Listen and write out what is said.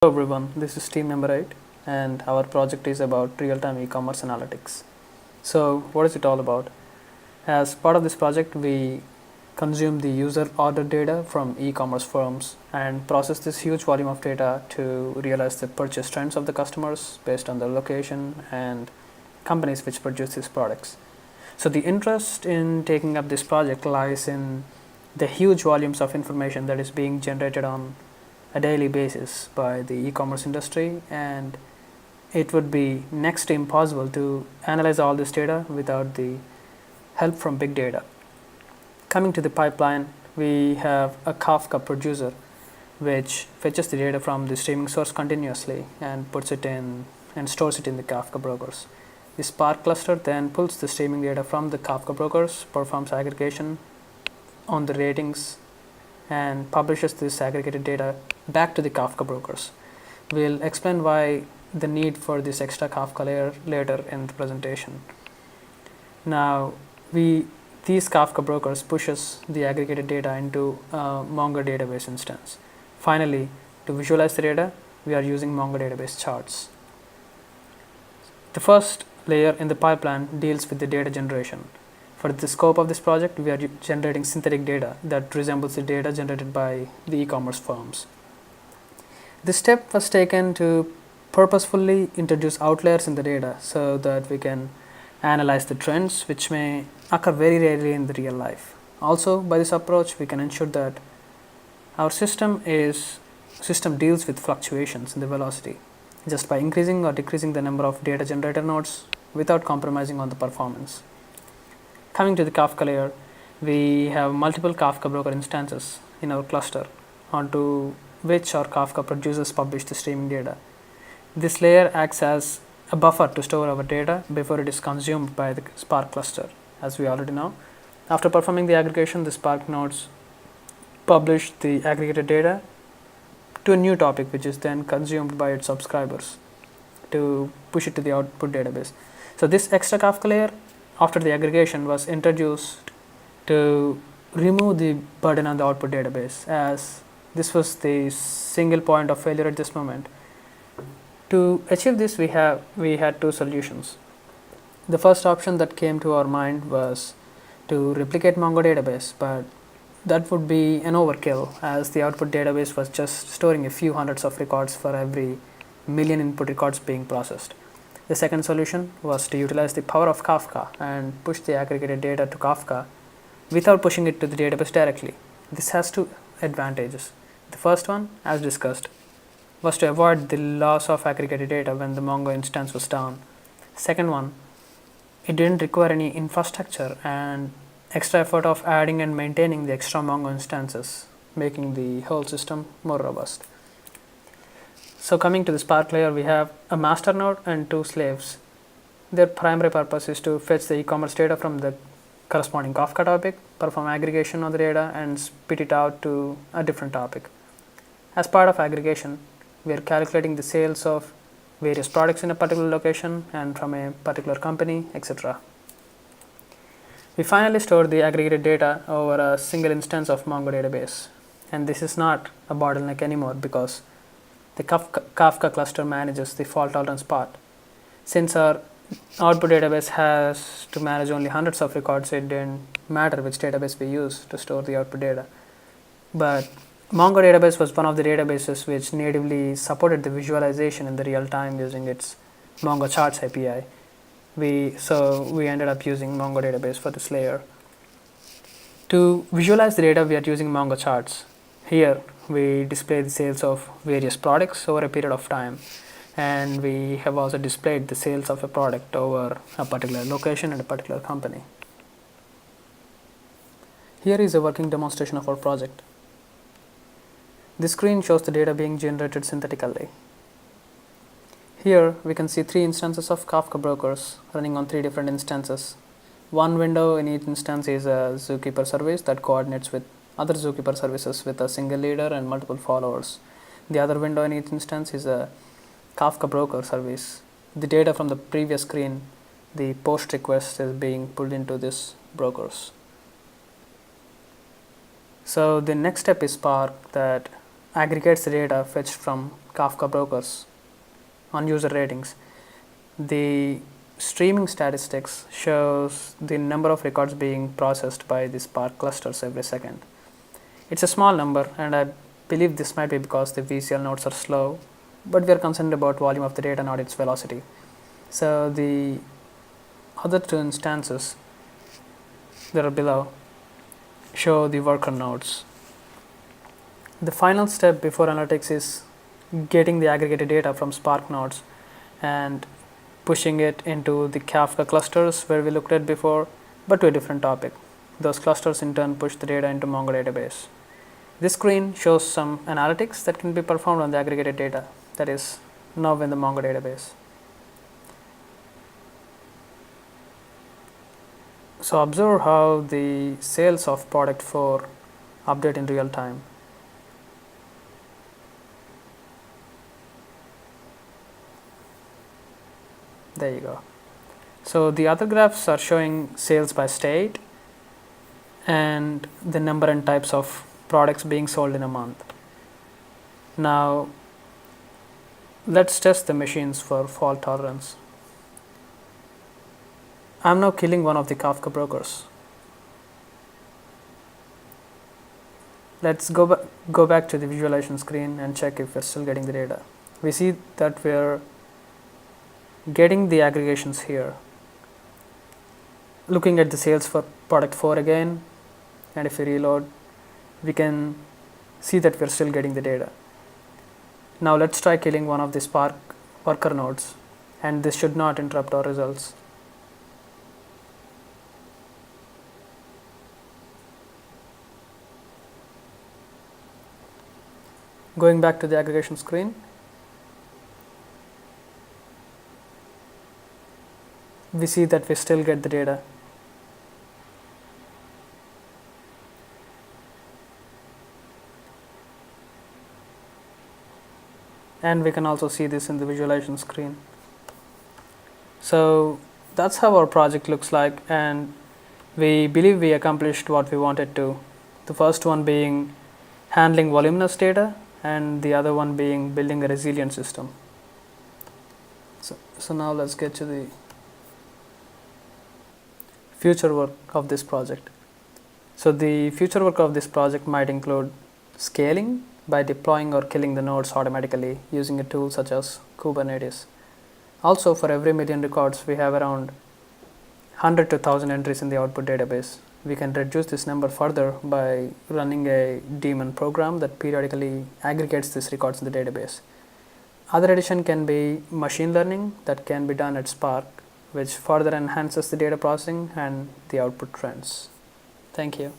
Hello everyone, this is team number 8 and our project is about real-time e-commerce analytics. So what is it all about? As part of this project, we consume the user order data from e-commerce firms and process this huge volume of data to realize the purchase trends of the customers based on their location and companies which produce these products. So the interest in taking up this project lies in the huge volumes of information that is being generated on a daily basis by the e-commerce industry, and it would be next to impossible to analyze all this data without the help from big data. Coming to the pipeline, we have a Kafka producer which fetches the data from the streaming source continuously and puts it in and stores it in the Kafka brokers. The Spark cluster then pulls the streaming data from the Kafka brokers, performs aggregation on the ratings, and publishes this aggregated data back to the Kafka brokers. We'll explain why the need for this extra Kafka layer later in the presentation. Now, these Kafka brokers pushes the aggregated data into a Mongo database instance. Finally, to visualize the data, we are using Mongo database charts. The first layer in the pipeline deals with the data generation. For the scope of this project, we are generating synthetic data that resembles the data generated by the e-commerce firms. This step was taken to purposefully introduce outliers in the data so that we can analyze the trends which may occur very rarely in the real life. Also, by this approach, we can ensure that our system deals with fluctuations in the velocity just by increasing or decreasing the number of data generator nodes without compromising on the performance. Coming to the Kafka layer, we have multiple Kafka broker instances in our cluster onto which our Kafka producers publish the streaming data. This layer acts as a buffer to store our data before it is consumed by the Spark cluster, as we already know. After performing the aggregation, the Spark nodes publish the aggregated data to a new topic which is then consumed by its subscribers to push it to the output database. So this extra Kafka layer after the aggregation was introduced to remove the burden on the output database, as this was the single point of failure at this moment. To achieve this, we had two solutions. The first option that came to our mind was to replicate Mongo database, but that would be an overkill, as the output database was just storing a few hundreds of records for every million input records being processed. The second solution was to utilize the power of Kafka and push the aggregated data to Kafka without pushing it to the database directly. This has two advantages. The first one, as discussed, was to avoid the loss of aggregated data when the Mongo instance was down. Second one, it didn't require any infrastructure and extra effort of adding and maintaining the extra Mongo instances, making the whole system more robust. So coming to the Spark layer, we have a master node and two slaves. Their primary purpose is to fetch the e-commerce data from the corresponding Kafka topic, perform aggregation on the data, and spit it out to a different topic. As part of aggregation, we are calculating the sales of various products in a particular location and from a particular company, etc. We finally store the aggregated data over a single instance of Mongo database, and this is not a bottleneck anymore because the Kafka cluster manages the fault tolerance part. Since our output database has to manage only hundreds of records, it didn't matter which database we use to store the output data. But Mongo database was one of the databases which natively supported the visualization in the real time using its Mongo charts API. So we ended up using Mongo database for this layer. To visualize the data, we are using Mongo charts. Here we display the sales of various products over a period of time, and we have also displayed the sales of a product over a particular location and a particular company. Here is a working demonstration of our project. This screen shows the data being generated synthetically. Here we can see three instances of Kafka brokers running on three different instances. One window in each instance is a zookeeper service that coordinates with other zookeeper services with a single leader and multiple followers. The other window in each instance is a Kafka broker service. The data from the previous screen, the post request, is being pulled into this brokers. So the next step is Spark that aggregates the data fetched from Kafka brokers on user ratings. The streaming statistics shows the number of records being processed by the Spark clusters every second. It's a small number, and I believe this might be because the VCL nodes are slow, but we are concerned about volume of the data, not its velocity. So the other two instances that are below show the worker nodes. The final step before analytics is getting the aggregated data from Spark nodes and pushing it into the Kafka clusters where we looked at before, but to a different topic. Those clusters in turn push the data into MongoDB. This screen shows some analytics that can be performed on the aggregated data that is now in the MongoDB. So observe how the sales of product 4 update in real time. There you go. So the other graphs are showing sales by state and the number and types of products being sold in a month. Now let's test the machines for fault tolerance. I'm now killing one of the Kafka brokers. Let's go back to the visualization screen and check if we're still getting the data. We see that we're getting the aggregations here. Looking at the sales for product 4 again, and if we reload, we can see that we're still getting the data. Now let's try killing one of the Spark worker nodes, and this should not interrupt our results. Going back to the aggregation screen, we see that we still get the data. And we can also see this in the visualization screen. So that's how our project looks like, and we believe we accomplished what we wanted to. The first one being handling voluminous data, and the other one being building a resilient system. So now let's get to the future work of this project. So the future work of this project might include scaling by deploying or killing the nodes automatically using a tool such as Kubernetes. Also, for every million records, we have around 100 to 1000 entries in the output database. We can reduce this number further by running a daemon program that periodically aggregates these records in the database. Other addition can be machine learning that can be done at Spark, which further enhances the data processing and the output trends. Thank you.